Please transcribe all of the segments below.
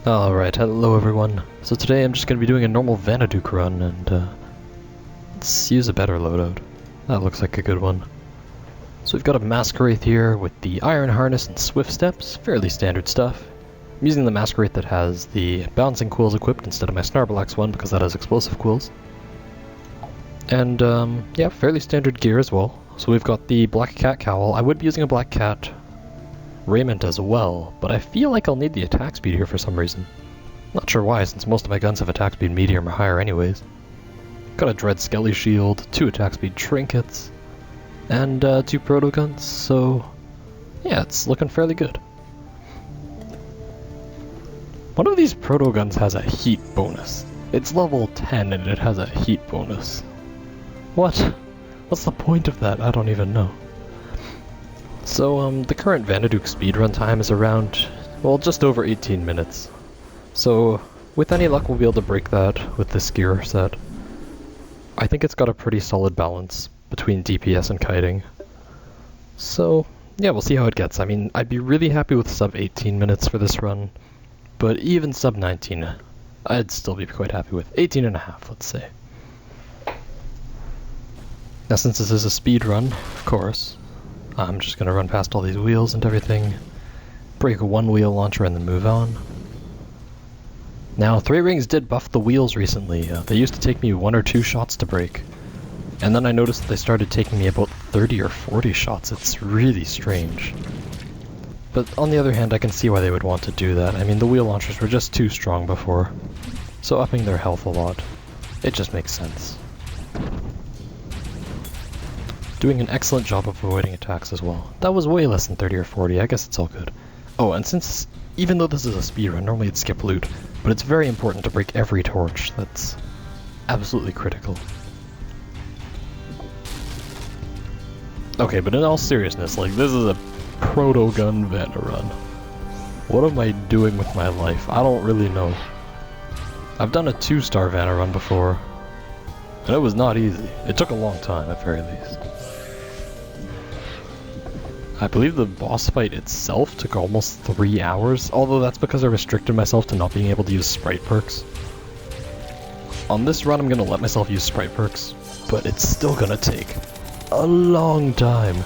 Alright, hello everyone. So today I'm just going to be doing a normal Vana run, and let's use a better loadout. That looks like a good one. So we've got a Masquerade here with the Iron Harness and Swift Steps, fairly standard stuff. I'm using the Masquerade that has the Bouncing Quills equipped instead of my Snarlax one because that has Explosive Quills. And yeah, fairly standard gear as well. So we've got the Black Cat Cowl. I would be using a Black Cat raiment as well, but I feel like I'll need the attack speed here for some reason. Not sure why, since most of my guns have attack speed medium or higher anyways. Got a Dread Skelly Shield, 2 attack speed trinkets, and 2 Protoguns, so yeah, it's looking fairly good. One of these Protoguns has a heat bonus. It's level 10 and it has a heat bonus. What? What's the point of that? I don't even know. So, the current Vanaduke speedrun time is around, well, just over 18 minutes. So, with any luck we'll be able to break that with this gear set. I think it's got a pretty solid balance between DPS and kiting. So, yeah, we'll see how it gets. I mean, I'd be really happy with sub 18 minutes for this run, but even sub 19, I'd still be quite happy with. 18 and a half, let's say. Now, since this is a speed run, of course, I'm just going to run past all these wheels and everything, break a 1-wheel launcher and then move on. Now, 3 Rings did buff the wheels recently. They used to take me 1 or 2 shots to break. And then I noticed that they started taking me about 30 or 40 shots. It's really strange. But on the other hand, I can see why they would want to do that. I mean, the wheel launchers were just too strong before. So upping their health a lot, it just makes sense. Doing an excellent job of avoiding attacks as well. That was way less than 30 or 40, I guess it's all good. Oh, and since, even though this is a speedrun, normally it'd skip loot, but it's very important to break every torch. That's absolutely critical. Okay, but in all seriousness, like, this is a Protogun Vana run. What am I doing with my life? I don't really know. I've done a 2-star Vana run before, and it was not easy. It took a long time, at very least. I believe the boss fight itself took almost 3 hours, although that's because I restricted myself to not being able to use sprite perks. On this run I'm gonna let myself use sprite perks, but it's still gonna take a long time.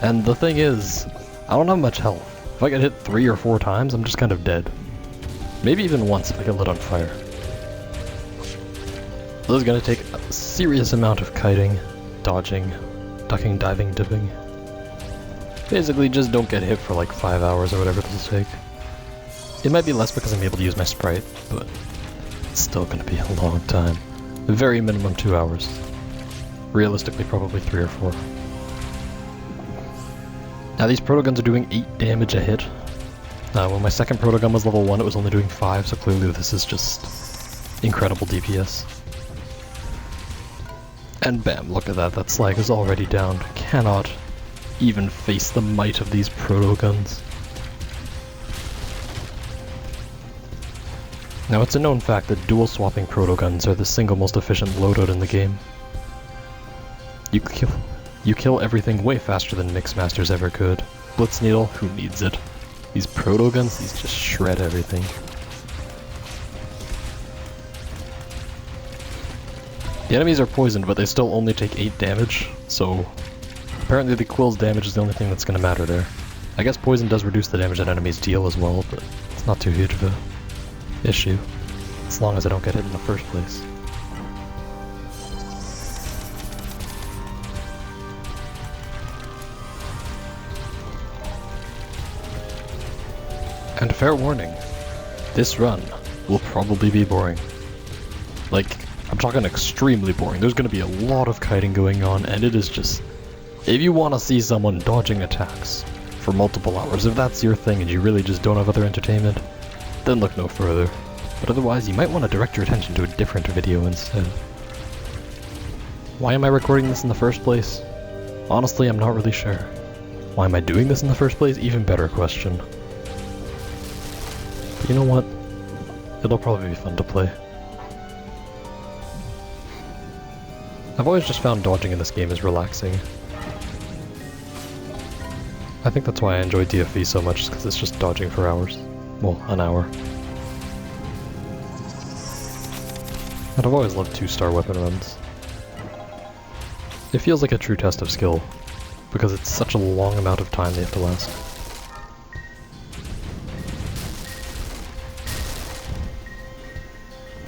And the thing is, I don't have much health. If I get hit 3 or 4 times, I'm just kind of dead. Maybe even once if I get lit on fire. This is gonna take a serious amount of kiting, dodging, ducking, diving, dipping. Basically, just don't get hit for like 5 hours or whatever it'll take. It might be less because I'm able to use my sprite, but it's still gonna be a long time. A very minimum 2 hours. Realistically, probably 3 or 4. Now these Protoguns are doing 8 damage a hit. When my second Protogun was level 1, it was only doing 5, so clearly this is just incredible DPS. And bam, look at that, that slag is already down. Cannot even face the might of these Protoguns. Now it's a known fact that dual swapping Protoguns are the single most efficient loadout in the game. You kill everything way faster than Mixmasters ever could. Blitz Needle, who needs it? These Protoguns, these just shred everything. The enemies are poisoned, but they still only take 8 damage, so apparently the Quill's damage is the only thing that's going to matter there. I guess poison does reduce the damage that enemies deal as well, but it's not too huge of a issue, as long as I don't get hit in the first place. And fair warning, this run will probably be boring. Like, I'm talking extremely boring. There's going to be a lot of kiting going on, and it is just... If you want to see someone dodging attacks for multiple hours, if that's your thing and you really just don't have other entertainment, then look no further. But otherwise, you might want to direct your attention to a different video instead. Why am I recording this in the first place? Honestly, I'm not really sure. Why am I doing this in the first place? Even better question. But you know what? It'll probably be fun to play. I've always just found dodging in this game is relaxing. I think that's why I enjoy DFV so much, because it's just dodging for hours. Well, an hour. And I've always loved 2-star weapon runs. It feels like a true test of skill, because it's such a long amount of time they have to last.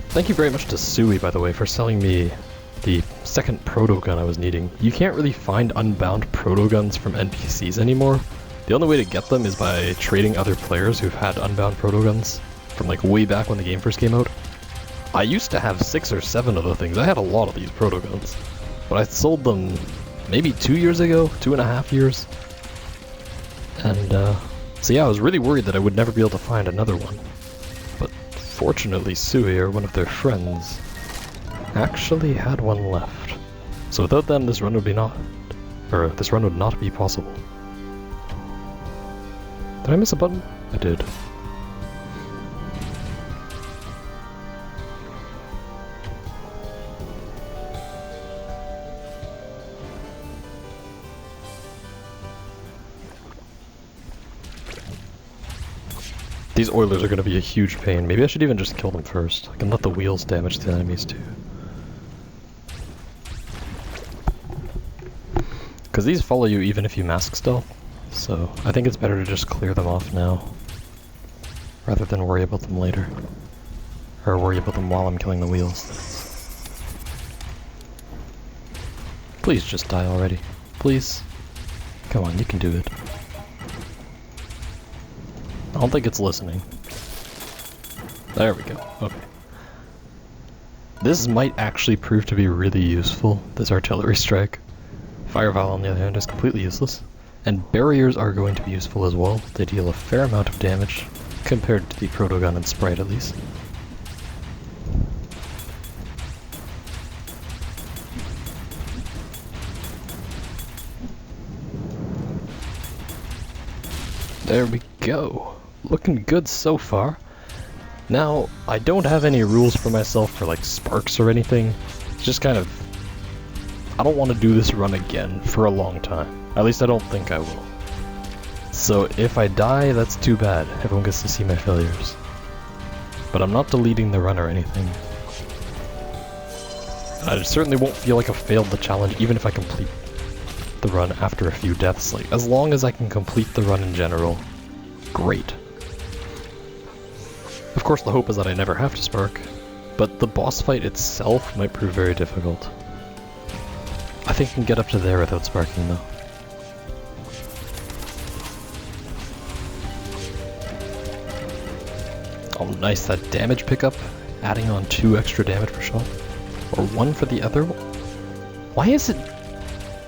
Thank you very much to Sui, by the way, for selling me the second Protogun I was needing. You can't really find unbound Protoguns from NPCs anymore. The only way to get them is by trading other players who've had unbound Protoguns from like way back when the game first came out. I used to have 6 or 7 of the things. I had a lot of these Protoguns, but I sold them maybe 2 years ago, 2.5 years. And so yeah, I was really worried that I would never be able to find another one. But fortunately, Sui, or one of their friends, actually had one left. So without them, this run would not be possible. Did I miss a button? I did. These Oilers are going to be a huge pain. Maybe I should even just kill them first. I can let the wheels damage the enemies too. Because these follow you even if you mask stealth, so I think it's better to just clear them off now, rather than worry about them later. Or worry about them while I'm killing the wheels. Please just die already. Please. Come on, you can do it. I don't think it's listening. There we go. Okay. This might actually prove to be really useful, this artillery strike. Fire Volley, on the other hand, is completely useless. And barriers are going to be useful as well. They deal a fair amount of damage, compared to the Protogun and Sprite at least. There we go. Looking good so far. Now, I don't have any rules for myself for like sparks or anything. It's just kind of... I don't want to do this run again for a long time. At least I don't think I will. So if I die, that's too bad. Everyone gets to see my failures. But I'm not deleting the run or anything. I certainly won't feel like I failed the challenge even if I complete the run after a few deaths. Like, as long as I can complete the run in general, great. Of course, the hope is that I never have to spark, but the boss fight itself might prove very difficult. I think I can get up to there without sparking though. Oh nice, that damage pickup, adding on 2 extra damage per shot. Or 1 for the other one? Why is it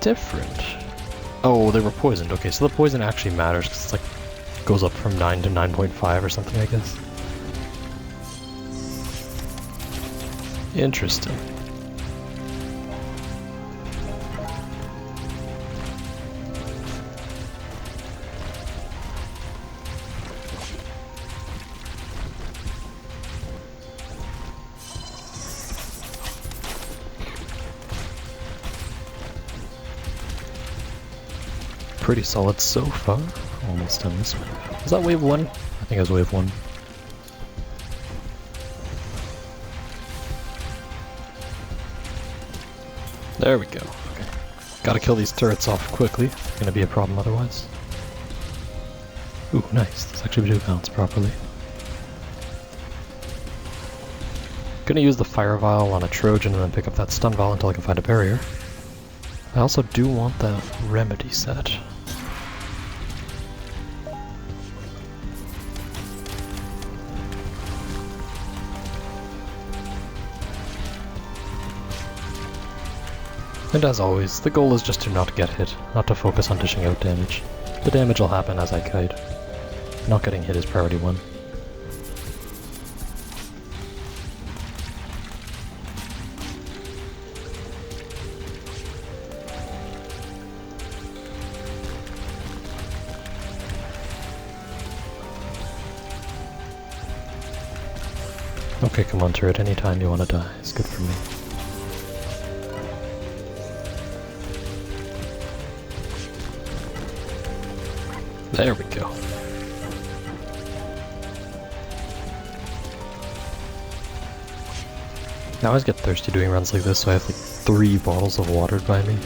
different? Oh, they were poisoned. Okay, so the poison actually matters because it's like goes up from 9 to 9.5 or something, I guess. Interesting. Pretty solid so far. Almost done this one. Was that wave 1? I think it was wave 1. There we go. Okay. Gotta kill these turrets off quickly. Gonna be a problem otherwise. Ooh, nice. This actually do bounce properly. Gonna use the Fire Vial on a Trojan and then pick up that Stun Vial until I can find a barrier. I also do want that Remedy set. And as always, the goal is just to not get hit, not to focus on dishing out damage. The damage will happen as I kite. Not getting hit is priority 1. Okay, come on turret, anytime you want to die, it's good for me. There we go. I always get thirsty doing runs like this, so I have like 3 bottles of water by me.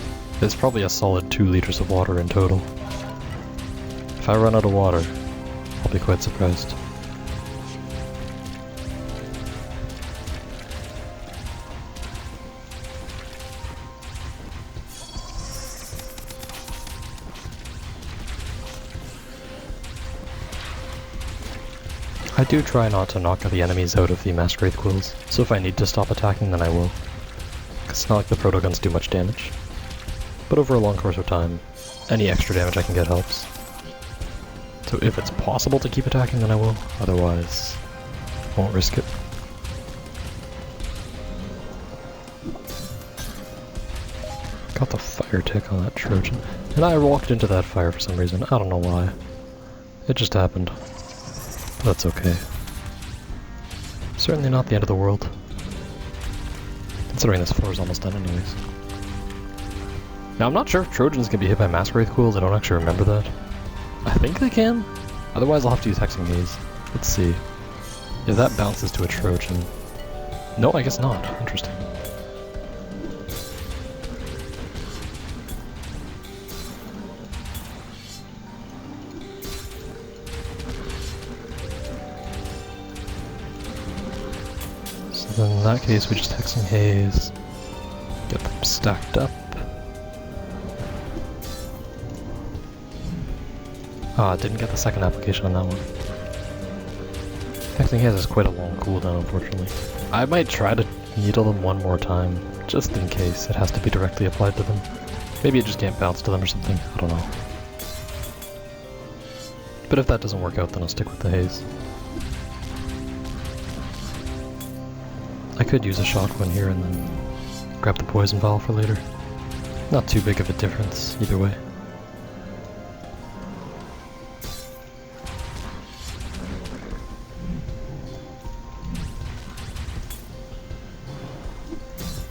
It's probably a solid 2 liters of water in total. If I run out of water, I'll be quite surprised. I do try not to knock the enemies out of the Mass Wraith quills, so if I need to stop attacking then I will. It's not like the Protoguns do much damage. But over a long course of time, any extra damage I can get helps. So if it's possible to keep attacking then I will, otherwise I won't risk it. Got the fire tick on that Trojan. And I walked into that fire for some reason, I don't know why. It just happened. That's okay. Certainly not the end of the world. Considering this floor is almost done anyways. Now I'm not sure if Trojans can be hit by Mass Wraith quills, I don't actually remember that. I think they can? Otherwise I'll have to use Hexing Haze. Let's see. If that bounces to a Trojan. No, I guess not. Interesting. Then in that case we just Hexing Haze, get them stacked up. Ah, didn't get the second application on that one. Hexing Haze is quite a long cooldown, unfortunately. I might try to needle them one more time, just in case it has to be directly applied to them. Maybe it just can't bounce to them or something, I don't know. But if that doesn't work out, then I'll stick with the Haze. I could use a shotgun here and then grab the poison vial for later. Not too big of a difference, either way.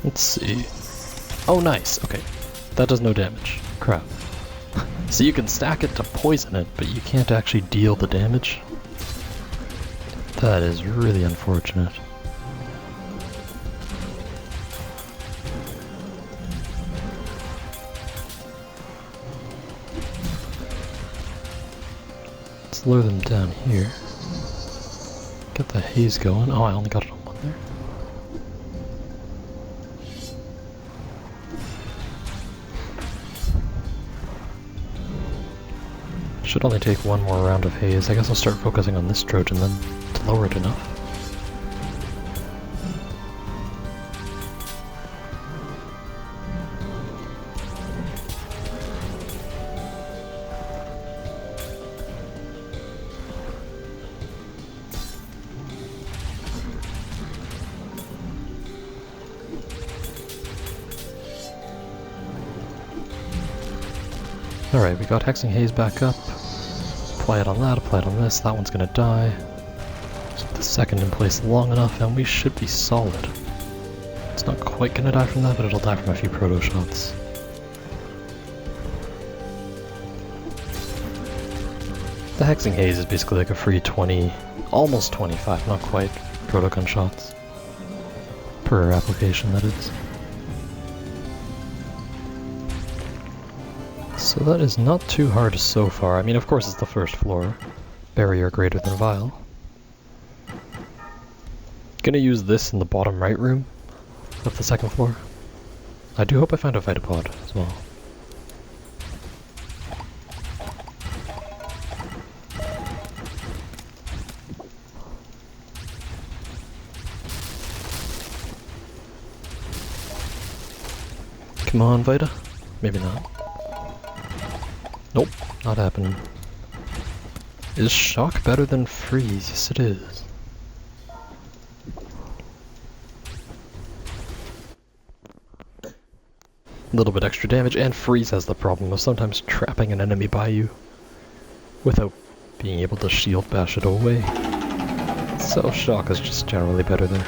Let's see. Oh nice, okay. That does no damage. Crap. So you can stack it to poison it, but you can't actually deal the damage? That is really unfortunate. Let's lure them down here. Get the haze going. Oh, I only got it on one there. Should only take one more round of haze. I guess I'll start focusing on this Trojan then to lower it enough. Alright, we got Hexing Haze back up. Apply it on that, apply it on this, that one's gonna die. Just put the second in place long enough and we should be solid. It's not quite gonna die from that, but it'll die from a few proto shots. The Hexing Haze is basically like a free 20, almost 25, not quite, Protogun shots. Per application, that is. So that is not too hard so far. I mean, of course it's the first floor. Barrier greater than Vial. Gonna use this in the bottom right room of the second floor. I do hope I find a Vitapod as well. Come on, Vita. Maybe not. Nope, not happening. Is shock better than freeze? Yes it is. A little bit extra damage, and freeze has the problem of sometimes trapping an enemy by you without being able to shield bash it away. So shock is just generally better there.